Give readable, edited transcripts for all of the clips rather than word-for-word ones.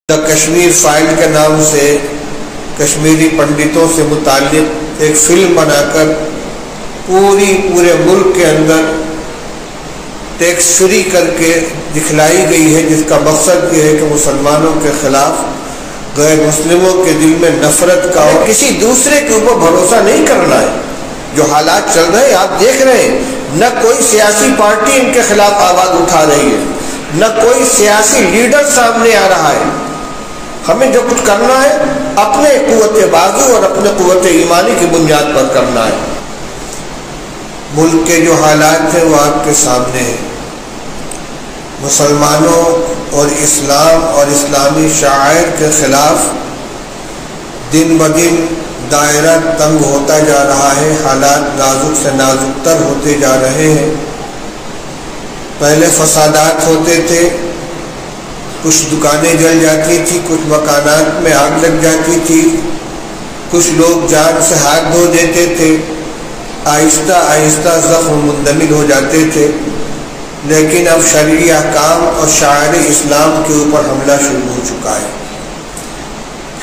دا Kashmir file کے نام سے کشمیری پنڈتوں سے متعلق ایک فلم بنا کر پورے ملک کے اندر ٹیکس فری کر کے دکھلائی گئی ہے، جس کا مقصد یہ ہے کہ مسلمانوں کے خلاف غیر مسلموں کے دل میں نفرت کا اور کسی دوسرے کے اوپر بھروسہ نہیں کرنا ہے۔ جو حالات چل رہے ہیں آپ دیکھ رہے ہیں، نہ کوئی سیاسی پارٹی ان کے خلاف آواز اٹھا رہی ہے، نہ کوئی سیاسی لیڈر سامنے آ رہا ہے۔ ہمیں جو کچھ کرنا ہے اپنے قوت بازو اور اپنے قوت ایمانی کی بنیاد پر کرنا ہے۔ ملک کے جو حالات ہیں وہ آپ کے سامنے ہیں۔ مسلمانوں اور اسلام اور اسلامی شعائر کے خلاف دن بدن دائرہ تنگ ہوتا جا رہا ہے، حالات نازک سے نازک تر ہوتے جا رہے ہیں۔ پہلے فسادات ہوتے تھے، کچھ دکانیں جل جاتی تھی، کچھ مکانات میں آگ لگ جاتی تھی، کچھ لوگ جان سے ہاتھ دھو دیتے تھے، آہستہ آہستہ زخم مندمل ہو جاتے تھے۔ لیکن اب شرعی احکام اور شعائر اسلام کے اوپر حملہ شروع ہو چکا ہے۔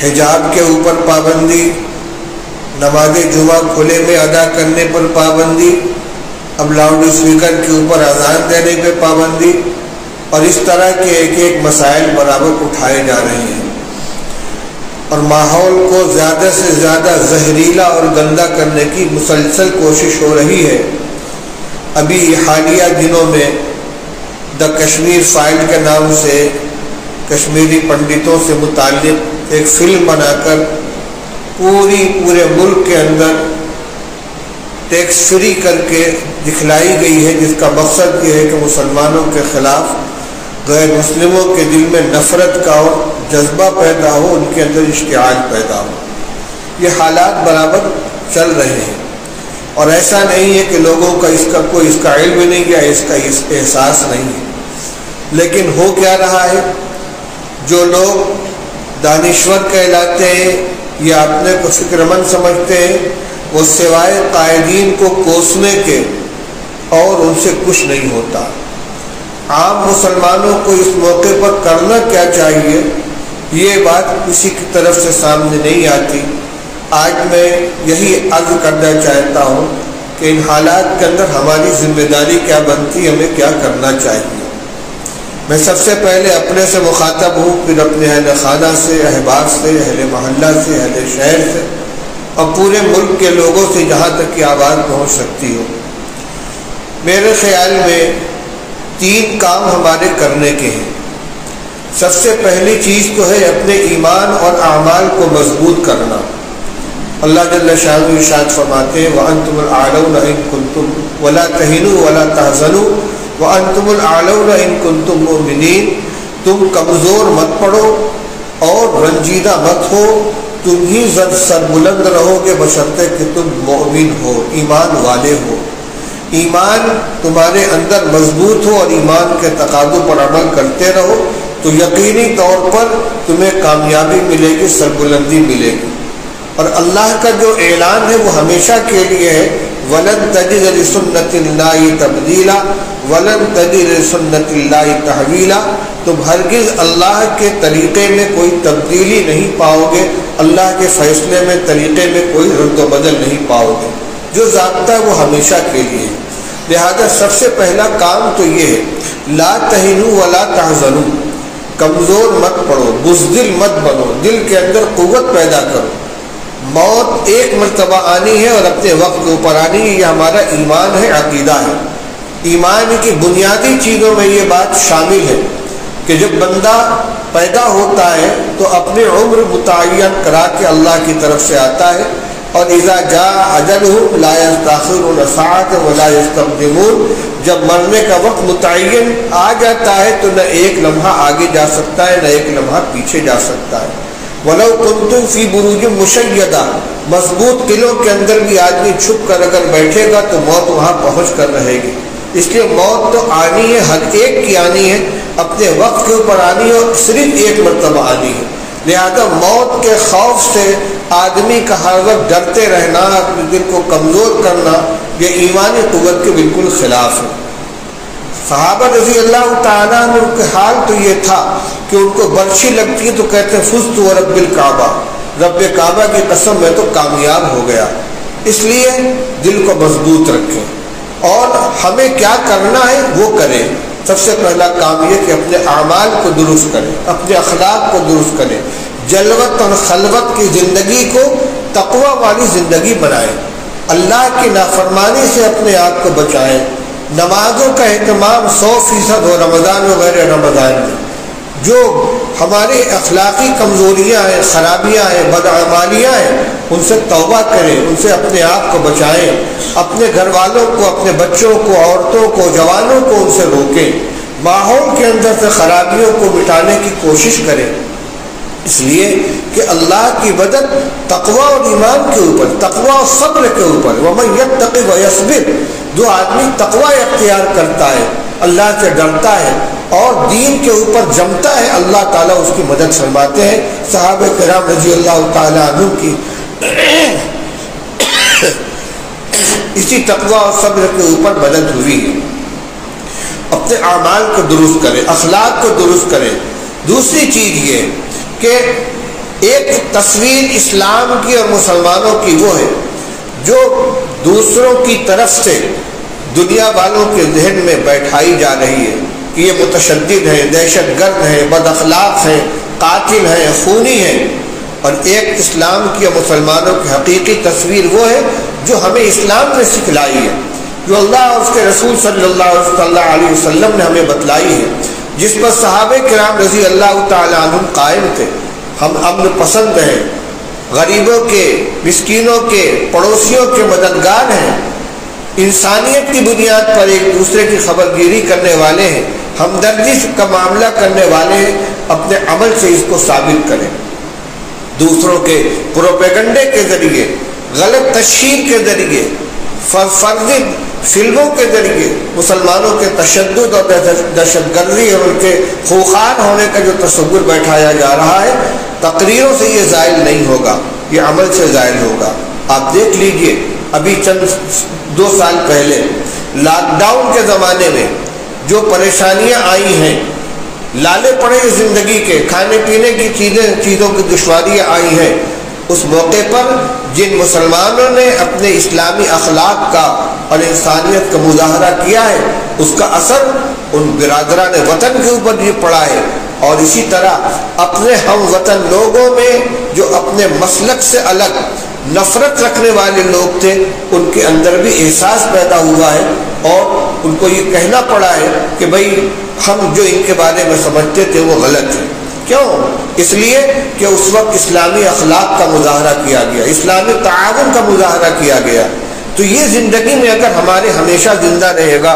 حجاب کے اوپر پابندی، نماز جمعہ کھلے میں ادا کرنے پر پابندی، اب لاؤڈ اسپیکر کے اوپر اذان دینے پہ پابندی، اور اس طرح کے ایک مسائل برابر اٹھائے جا رہے ہیں، اور ماحول کو زیادہ سے زیادہ زہریلا اور گندا کرنے کی مسلسل کوشش ہو رہی ہے۔ ابھی حالیہ دنوں میں دا کشمیر فائل کے نام سے کشمیری پنڈتوں سے متعلق ایک فلم بنا کر پورے ملک کے اندر ٹیکس فری کر کے دکھلائی گئی ہے، جس کا مقصد یہ ہے کہ مسلمانوں کے خلاف غیر مسلموں کے دل میں نفرت کا اور جذبہ پیدا ہو، ان کے اندر اشتعال پیدا ہو۔ یہ حالات برابر چل رہے ہیں، اور ایسا نہیں ہے کہ لوگوں کا کوئی اس کا علم نہیں یا اس کا احساس نہیں ہے۔ لیکن ہو کیا رہا ہے، جو لوگ دانشور کہلاتے ہیں یا اپنے کو فکر مند سمجھتے ہیں، وہ سوائے قائدین کو کوسنے کے اور ان سے کچھ نہیں ہوتا۔ عام مسلمانوں کو اس موقع پر کرنا کیا چاہیے، یہ بات کسی کی طرف سے سامنے نہیں آتی۔ آج میں یہی عرض کرنا چاہتا ہوں کہ ان حالات کے اندر ہماری ذمہ داری کیا بنتی، ہمیں کیا کرنا چاہیے۔ میں سب سے پہلے اپنے سے مخاطب ہوں، پھر اپنے اہل خانہ سے، احباب سے، اہل محلہ سے، اہل شہر سے، اور پورے ملک کے لوگوں سے جہاں تک کہ آواز پہنچ سکتی ہو۔ میرے خیال میں 3 کام ہمارے کرنے کے ہیں۔ سب سے پہلی چیز تو ہے اپنے ایمان اور اعمال کو مضبوط کرنا۔ اللہ جل شانہ ارشاد فرماتے ہیں وَأَنْتُمُ الْأَعْلَوْنَ إِن كُنتُمْ وَلَا تَهِنُوا وَلَا تَحْزَنُوا وَأَنْتُمُ الْأَعْلَوْنَ إِن كُنتُم مُؤْمِنِينَ۔ تم کمزور مت پڑو اور رنجیدہ مت ہو، تم ہی سربلند رہو گے بشرطے کہ تم مومن ہو، ایمان والے ہو۔ ایمان تمہارے اندر مضبوط ہو اور ایمان کے تقاضوں پر عمل کرتے رہو تو یقینی طور پر تمہیں کامیابی ملے گی، سربلندی ملے گی۔ اور اللہ کا جو اعلان ہے وہ ہمیشہ کے لیے ہے وَلَن تَجِدَ لِسُنَّتِ اللَّهِ تَبْدِيلًا وَلَن تَجِدَ لِسُنَّتِ اللَّهِ تَحْوِيلًا۔ تم ہرگز اللہ کے طریقے میں کوئی تبدیلی نہیں پاؤ گے، اللہ کے فیصلے میں، طریقے میں کوئی رد و بدل نہیں پاؤ گے۔ جو ضابطہ ہے وہ ہمیشہ کے لیے ہے۔ لہذا سب سے پہلا کام تو یہ ہے لا تہنوا ولا تحزنوا، کمزور مت پڑو، بزدل مت بنو، دل کے اندر قوت پیدا کرو۔ موت ایک مرتبہ آنی ہے اور اپنے وقت کے اوپر آنی ہے، یہ ہمارا ایمان ہے، عقیدہ ہے۔ ایمان کی بنیادی چیزوں میں یہ بات شامل ہے کہ جب بندہ پیدا ہوتا ہے تو اپنی عمر متعین کرا کے اللہ کی طرف سے آتا ہے، اور اذا جاء اجلهم لا يستأخرون ساعة ولا يستقدمون۔ جب مرنے کا وقت متعین آ جاتا ہے تو نہ ایک لمحہ آگے جا سکتا ہے، نہ ایک لمحہ پیچھے جا سکتا ہے۔ وَلَوْ كُنْتُمْ فِي بُرُوجٍ مُشَيَّدَةٍ، مضبوط قلعوں کے اندر بھی آدمی چھپ کر اگر بیٹھے گا تو موت وہاں پہنچ کر رہے گی۔ اس لیے موت تو آنی ہے، ہر ایک کی آنی ہے، اپنے وقت کے اوپر آنی ہے، اور صرف ایک مرتبہ آنی ہے۔ لہذا موت کے خوف سے آدمی کا ہر وقت ڈرتے رہنا، اپنے دل کو کمزور کرنا، یہ ایمانی قوت کے بالکل خلاف ہے۔ صحابہ رضی اللہ تعالیٰ عنہ کے حال تو یہ تھا کہ ان کو برچھی لگتی تو کہتے فزت ورب الکعبہ، رب کعبہ کی قسم میں تو کامیاب ہو گیا۔ اس لیے دل کو مضبوط رکھیں اور ہمیں کیا کرنا ہے وہ کریں۔ سب سے پہلا کام یہ کہ اپنے اعمال کو درست کریں، اپنے اخلاق کو درست کریں، جلوت اور خلوت کی زندگی کو تقوی والی زندگی بنائیں، اللہ کی نافرمانی سے اپنے آپ کو بچائیں، نمازوں کا اہتمام 100% ہو رمضان و غیر رمضان میں۔ جو ہمارے اخلاقی کمزوریاں ہیں، خرابیاں ہیں، بدعمالیاں ہیں، ان سے توبہ کریں، ان سے اپنے آپ کو بچائیں، اپنے گھر والوں کو، اپنے بچوں کو، عورتوں کو، جوانوں کو ان سے روکیں، ماحول کے اندر سے خرابیوں کو مٹانے کی کوشش کریں، اس لیے کہ اللہ کی مدد تقوی اور ایمان کے اوپر، تقوی اور صبر کے اوپر۔ وَمَن يَتَّقِ وَيَصْبِرْ، جو آدمی تقوی اختیار کرتا ہے، اللہ سے ڈرتا ہے اور دین کے اوپر جمتا ہے، اللہ تعالیٰ اس کی مدد فرماتے ہیں۔ صحابہ کرام رضی اللہ تعالیٰ عنہ کی اسی تقوی اور صبر کے اوپر مدد ہوئی ہے۔ اپنے اعمال کو درست کریں، اخلاق کو درست کریں۔ دوسری چیز یہ کہ ایک تصویر اسلام کی اور مسلمانوں کی وہ ہے جو دوسروں کی طرف سے دنیا والوں کے ذہن میں بیٹھائی جا رہی ہے کہ یہ متشدد ہیں، دہشت گرد ہیں، بد اخلاق ہیں، قاتل ہیں، خونی ہیں۔ اور ایک اسلام کی اور مسلمانوں کی حقیقی تصویر وہ ہے جو ہمیں اسلام نے سکھلائی ہے، جو اللہ اور اس کے رسول صلی اللہ علیہ وسلم نے ہمیں بتلائی ہے، جس پر صحابہ کرام رضی اللہ تعالیٰ عنہ قائم تھے۔ ہم امن پسند ہیں، غریبوں کے، مسکینوں کے، پڑوسیوں کے مددگار ہیں، انسانیت کی بنیاد پر ایک دوسرے کی خبر گیری کرنے والے ہیں، ہمدردی کا معاملہ کرنے والے ہیں۔ اپنے عمل سے اس کو ثابت کریں، دوسروں کے پروپیگنڈے کے ذریعے، غلط تشہیر کے ذریعے، فرضی فلموں کے ذریعے مسلمانوں کے تشدد اور دہشت گردی اور ان کے خوخار ہونے کا جو تصور بیٹھایا جا رہا ہے، تقریروں سے یہ زائل نہیں ہوگا، یہ عمل سے زائل ہوگا۔ آپ دیکھ لیجئے ابھی چند 2 سال پہلے لاک ڈاؤن کے زمانے میں جو پریشانیاں آئی ہیں، لالے پڑے زندگی کے، کھانے پینے کی چیزوں کی دشواریاں آئی ہیں، اس موقع پر جن مسلمانوں نے اپنے اسلامی اخلاق کا اور انسانیت کا مظاہرہ کیا ہے، اس کا اثر ان برادران وطن کے اوپر بھی پڑا ہے۔ اور اسی طرح اپنے ہم وطن لوگوں میں جو اپنے مسلک سے الگ نفرت رکھنے والے لوگ تھے، ان کے اندر بھی احساس پیدا ہوا ہے اور ان کو یہ کہنا پڑا ہے کہ بھائی ہم جو ان کے بارے میں سمجھتے تھے وہ غلط ہے۔ کیوں؟ اس لیے کہ اس وقت اسلامی اخلاق کا مظاہرہ کیا گیا، اسلامی تعاون کا مظاہرہ کیا گیا۔ تو یہ زندگی میں اگر ہمارے ہمیشہ زندہ رہے گا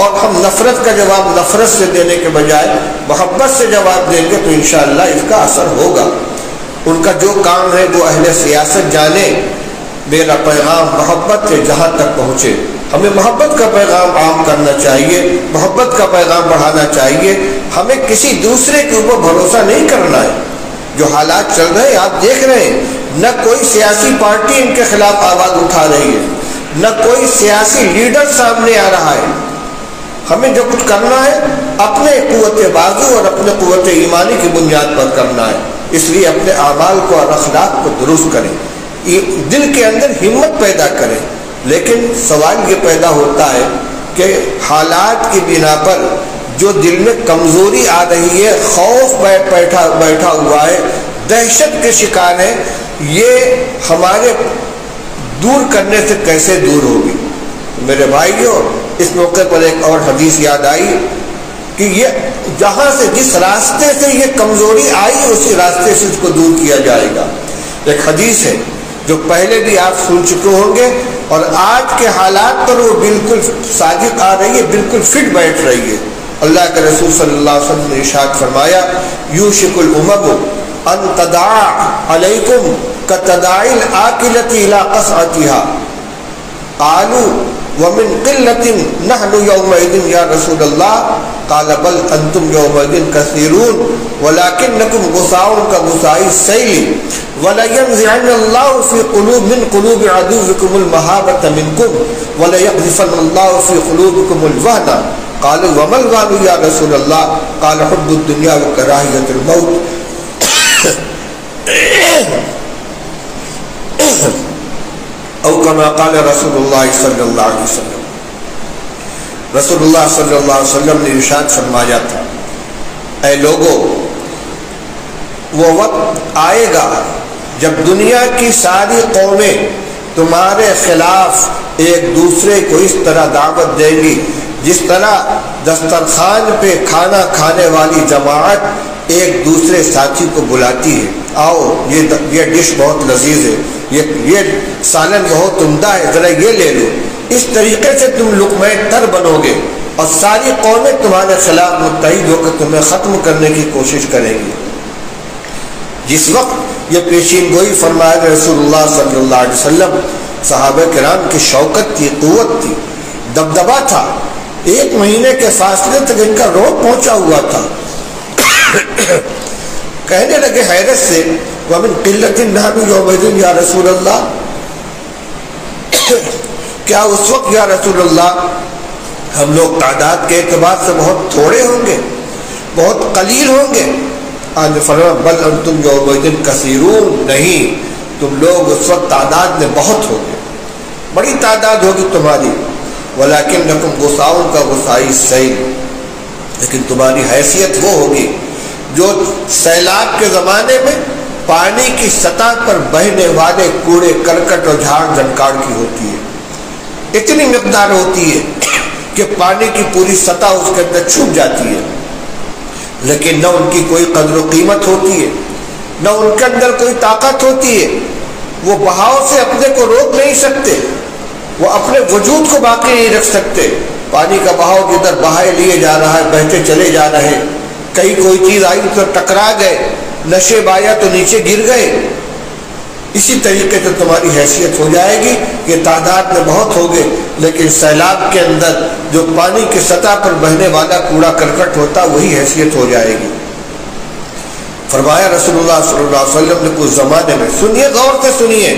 اور ہم نفرت کا جواب نفرت سے دینے کے بجائے محبت سے جواب دیں گے تو انشاءاللہ اس کا اثر ہوگا۔ ان کا جو کام ہے وہ اہل سیاست جانے، میرا پیغام محبت سے جہاں تک پہنچے۔ ہمیں محبت کا پیغام عام کرنا چاہیے، محبت کا پیغام بڑھانا چاہیے۔ ہمیں کسی دوسرے کے اوپر بھروسہ نہیں کرنا ہے۔ جو حالات چل رہے ہیں آپ دیکھ رہے ہیں، نہ کوئی سیاسی پارٹی ان کے خلاف آواز اٹھا رہی ہے، نہ کوئی سیاسی لیڈر سامنے آ رہا ہے۔ ہمیں جو کچھ کرنا ہے اپنے قوت بازو اور اپنے قوت ایمانی کی بنیاد پر کرنا ہے۔ اس لیے اپنے اعمال کو اور اخلاق کو درست کریں، دل کے اندر ہمت پیدا کریں۔ لیکن سوال یہ پیدا ہوتا ہے کہ حالات کی بنا پر جو دل میں کمزوری آ رہی ہے، خوف بیٹھا ہوا ہے، دہشت کے شکار ہے، یہ ہمارے دور کرنے سے کیسے دور ہوگی؟ میرے بھائیوں، اس موقع پر ایک اور حدیث یاد آئی کہ یہ جہاں سے جس راستے سے یہ کمزوری آئی اسی راستے سے اس کو دور کیا جائے گا۔ ایک حدیث ہے جو پہلے بھی آپ سن چکے ہوں گے اور آج کے حالات پر وہ بالکل صادق آ رہی ہے، بالکل فٹ بیٹھ رہی ہے۔ اللہ کے رسول صلی اللہ علیہ وسلم نے ارشاد فرمایا، یوشک الامم ان تداع علیکم کتداع الآکلۃ الی قصعتها قالوا ومن قلة نحن يومئذ يا رسول الله قال بل انتم يومئذ كثيرون ولكنكم غثاء كغثاء السيل ولينزعن الله في قلوب من قلوب عدوكم المهابة منكم وليقذفن الله في قلوبكم الوهن قالوا وما الغالو یا رسول اللہ قال حب الدنیا وکراہیت الموت او کما قال رسول اللہ صلی اللہ علیہ وسلم. رسول اللہ صلی اللہ علیہ وسلم نے ارشاد فرمایا تھا، اے لوگو، وہ وقت آئے گا جب دنیا کی ساری قومیں تمہارے خلاف ایک دوسرے کو اس طرح دعوت دیں گی جس طرح دسترخوان پہ کھانا کھانے والی جماعت ایک دوسرے ساتھی کو بلاتی ہے، آؤ یہ ڈش بہت لذیذ ہے، یہ سالن بہت عمدہ ہے، ذرا یہ لے لو. اس طریقے سے تم لقمہ تر بنو گے اور ساری قومیں تمہارے خلاف متحد ہو کر تمہیں ختم کرنے کی کوشش کریں گی. جس وقت یہ پیشین گوئی فرمایا رسول اللہ صلی اللہ علیہ وسلم، صحابہ کرام کی شوکت تھی، قوت تھی، دبدبا تھا. 1 مہینے کے فاصلے تک ان کا روح پہنچا ہوا تھا. کہنے لگے حیرت سے، وَمِن قِلَّةٍ نَحْنُ يَوْمَئِذٍ یا رسول اللہ، کیا اس وقت یا رسول اللہ ہم لوگ تعداد کے اعتبار سے بہت تھوڑے ہوں گے، بہت قلیل ہوں گے؟ آج فرمایا بل انتم یومئذ کثیرون، نہیں، تم لوگ اس وقت تعداد میں بہت ہوگے، بڑی تعداد ہوگی تمہاری. ولیکنکم غثاء کا غثاء السیل، لیکن تمہاری حیثیت وہ ہوگی جو سیلاب کے زمانے میں پانی کی سطح پر بہنے والے کوڑے کرکٹ اور جھاڑ جھنکاڑ کی ہوتی ہے. اتنی مقدار ہوتی ہے کہ پانی کی پوری سطح اس کے اندر چھپ جاتی ہے، لیکن نہ ان کی کوئی قدر و قیمت ہوتی ہے، نہ ان کے اندر کوئی طاقت ہوتی ہے. وہ بہاؤ سے اپنے کو روک نہیں سکتے، وہ اپنے وجود کو باقی نہیں رکھ سکتے. پانی کا بہاؤ جدھر بہائے لیے جا رہا ہے، بہتے چلے جا رہے، کہیں کوئی چیز آئی تو ٹکرا گئے، نشے بایا تو نیچے گر گئے. اسی طریقے سے تمہاری حیثیت ہو جائے گی کہ تعداد میں بہت ہوگے، لیکن سیلاب کے اندر جو پانی کی سطح پر بہنے والا کوڑا کرکٹ ہوتا وہی حیثیت ہو جائے گی. فرمایا رسول اللہ صلی اللہ علیہ وسلم نے کچھ زمانے میں، سنیے غور سے سنیے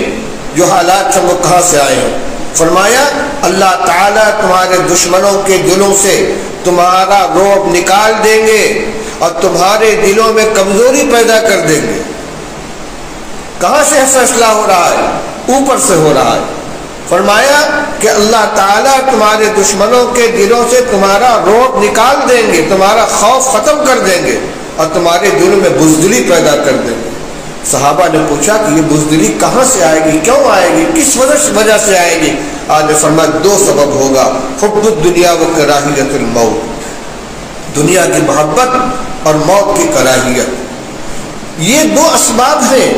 جو حالات ہم کہاں سے آئے ہیں. فرمایا اللہ تعالیٰ تمہارے دشمنوں کے دلوں سے تمہارا رعب نکال دیں گے اور تمہارے دلوں میں کمزوری پیدا کر دیں گے. کہاں سے فیصلہ ہو رہا ہے؟ اوپر سے ہو رہا ہے. فرمایا کہ اللہ تعالیٰ تمہارے دشمنوں کے دلوں سے تمہارا رعب نکال دیں گے، تمہارا خوف ختم کر دیں گے اور تمہارے دلوں میں بزدلی پیدا کر دیں گے. صحابہ نے پوچھا کہ یہ بزدلی کہاں سے آئے گی، کیوں آئے گی، کس وجہ سے آئے گی؟ آج نے فرمایا 2 سبب ہوگا، حب الدنیا و کراہیت الموت، دنیا کی محبت اور موت کی کراہیت. یہ 2 اسباب ہیں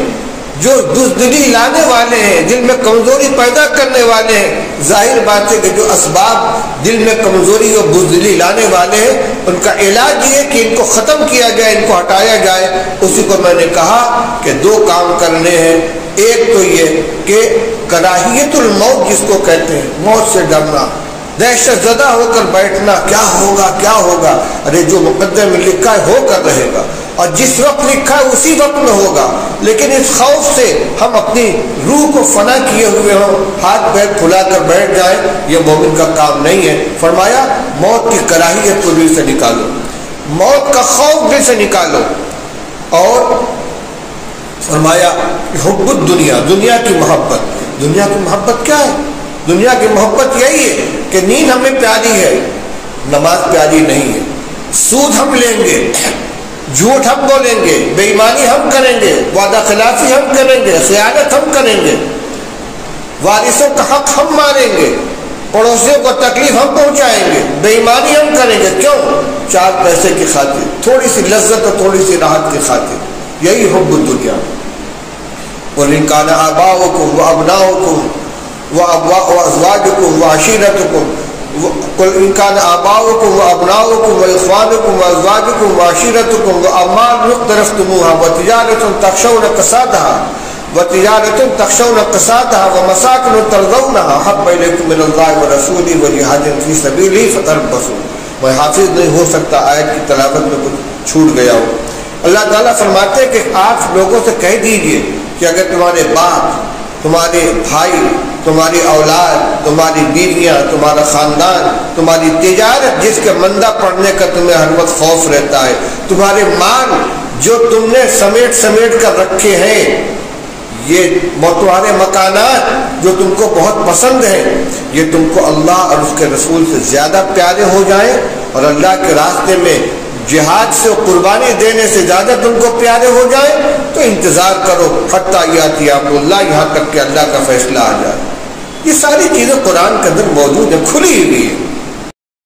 جو بزدلی لانے والے ہیں، دل میں کمزوری پیدا کرنے والے ہیں. ظاہر بات ہے کہ جو اسباب دل میں کمزوری اور بزدلی لانے والے ہیں ان کا علاج یہ کہ ان کو ختم کیا جائے، ان کو ہٹایا جائے. اسی کو میں نے کہا کہ 2 کام کرنے ہیں. ایک تو یہ کہ کراہیت الموت جس کو کہتے ہیں، موت سے ڈرنا، دہشت زدہ ہو کر بیٹھنا، کیا ہوگا کیا ہوگا. ارے جو مقدر میں لکھا ہے ہو کر رہے گا، اور جس وقت لکھا ہے اسی وقت میں ہوگا. لیکن اس خوف سے ہم اپنی روح کو فنا کیے ہوئے ہوں، ہاتھ پیر پھلا کر بیٹھ جائیں، یہ مومن کا کام نہیں ہے. فرمایا موت کی کراہیت کو دل سے نکالو، موت کا خوف دل سے نکالو. اور فرمایا حب الدنیا، دنیا کی محبت. دنیا کی محبت کیا ہے؟ دنیا کی محبت یہی ہے کہ نیند ہمیں پیاری ہے، نماز پیاری نہیں ہے، سود ہم لیں گے، جھوٹ ہم بولیں گے، بے ایمانی ہم کریں گے، وعدہ خلافی ہم کریں گے، خیانت ہم کریں گے، وارثوں کا حق ہم ماریں گے، پڑوسیوں کو تکلیف ہم پہنچائیں گے، بے ایمانی ہم کریں گے. کیوں؟ 4 پیسے کی خاطر، تھوڑی سی لذت اور تھوڑی سی راحت کی خاطر. یہی حب الدنیا. وَإِنْ كَانَ آبَاؤُكُمْ وَأَبْنَاؤُكُمْ وَأَزْوَاجُكُمْ وَعَشِيرَتُكُمْ قُلْ إِنْ كَانَ آبَاؤُكُمْ وَأَبْنَاؤُكُمْ وَإِخْوَانُكُمْ وَأَزْوَاجُكُمْ وَعَشِيرَتُكُمْ وَأَمْوَالٌ اقْتَرَفْتُمُوهَا وَتِجَارَةٌ تَخْشَوْنَ كَسَادَهَا وَمَسَاكِنُ تَرْضَوْنَهَا أَحَبَّ إِلَيْكُم مِّنَ اللَّهِ وَرَسُولِهِ وَجِهَادٍ فِي سَبِيلِهِ فَتَرَبَّصُوا. میں حافظ نہیں ہو سکتا، آیت کی تلاوت میں کچھ چھوٹ گیا ہو. اللہ تعالیٰ فرماتے ہیں کہ آپ لوگوں سے کہہ دیجئے کہ اگر تمہارے باپ تمہارے بھائی، تمہاری اولاد، تمہاری بیویاں، تمہارا خاندان، تمہاری تجارت جس کے مندہ پڑنے کا تمہیں ہر وقت خوف رہتا ہے، تمہارے مال جو تم نے سمیٹ کر رکھے ہیں، یہ تمہارے مکانات جو تم کو بہت پسند ہیں، یہ تم کو اللہ اور اس کے رسول سے زیادہ پیارے ہو جائیں اور اللہ کے راستے میں جہاد سے قربانی دینے سے زیادہ تم کو پیارے ہو جائیں، تو انتظار کرو حتیٰ یاتی امر اللہ، یہاں تک کہ اللہ کا فیصلہ آ جائے۔ یہ ساری چیزیں قرآن کے اندر موجود ہیں، کھلی ہوئی ہیں۔